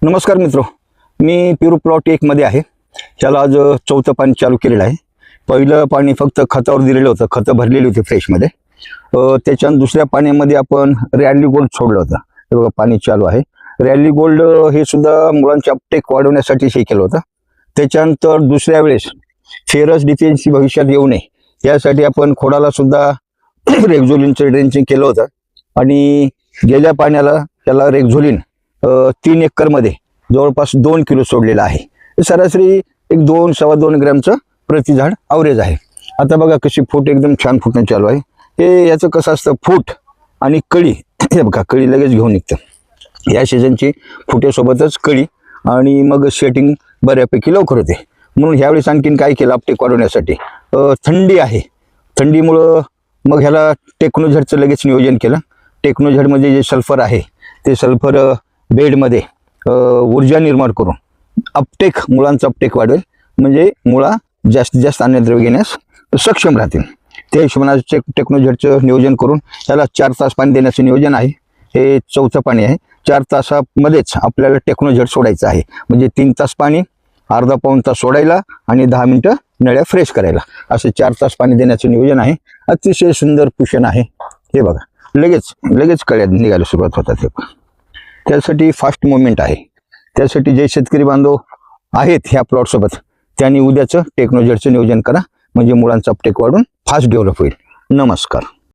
नमस्कार मित्रो, मी पिरू प्लॉट 1 मध्ये आहे. त्याला आज चौथं पाणी चालू केलेलं आहे. पहिलं पाणी फक्त खतावर दिलेलं होतं, खतं भरलेली होती फ्रेशमध्ये. त्याच्यानंतर दुसऱ्या पाण्यामध्ये आपण रॅली गोल्ड सोडलं होतं. हे बघा पाणी चालू आहे. रॅली गोल्ड हे सुद्धा मुलांचे अपटेक वाढवण्यासाठी हे केलं होतं. त्याच्यानंतर दुसऱ्या वेळेस फेरस डिफिशियन्सी भविष्यात येऊ नये यासाठी आपण खोडाला सुद्धा रेक्झोलिनचं ड्रेंचिंग केलं होतं. आणि गेल्या पाण्याला त्याला रेक्झोलिन 3 एकरमध्ये जवळपास 2 किलो सोडलेलं आहे. सरासरी एक 2-2.25 ग्रॅमचं प्रति झाड ॲव्हरेज आहे. आता बघा कशी फूट एकदम छान फुटणं चालू आहे. हे याचं कसं असतं, फूट आणि कळी, हे बघा कळी लगेच घेऊन निघतं. या सीझनची फुटेसोबतच कळी आणि मग सेटिंग बऱ्यापैकी लवकर होते. म्हणून ह्यावेळेस आणखीन काय केलं अपटेक वाढवण्यासाठी, थंडी आहे, थंडीमुळं मग ह्याला टेक्नोझेडचं लगेच नियोजन केलं. टेक्नोझेडमध्ये जे सल्फर आहे ते सल्फर बेडमध्ये ऊर्जा निर्माण करून अपटेक, मुळांचं अपटेक वाढेल, म्हणजे मुळा जास्तीत जास्त अन्नद्रव्य घेण्यास सक्षम राहतील. त्या हिशोबाने टेक्नोझेडचं नियोजन करून त्याला 4 तास पाणी देण्याचं नियोजन आहे. हे 4थं पाणी आहे. 4 तासामध्येच आपल्याला टेक्नोझेड सोडायचं आहे. म्हणजे 3 तास पाणी, अर्धा-पाऊण तास सोडायला आणि 10 मिनिटं नळ्या फ्रेश करायला, असं 4 तास पाणी देण्याचं नियोजन आहे. अतिशय सुंदर पोषण आहे. हे बघा लगेच कळ्या निघायला सुरुवात होतात. हे त्यासाठी फास्ट मुवमेंट आहे. त्यासाठी जे शेतकरी बांधव आहेत ह्या प्लॉटसोबत, त्यांनी उद्याचं टेक्नोझेडचं नियोजन करा, म्हणजे मुळांचा अपटेक वाढून फास्ट डेव्हलप होईल. नमस्कार.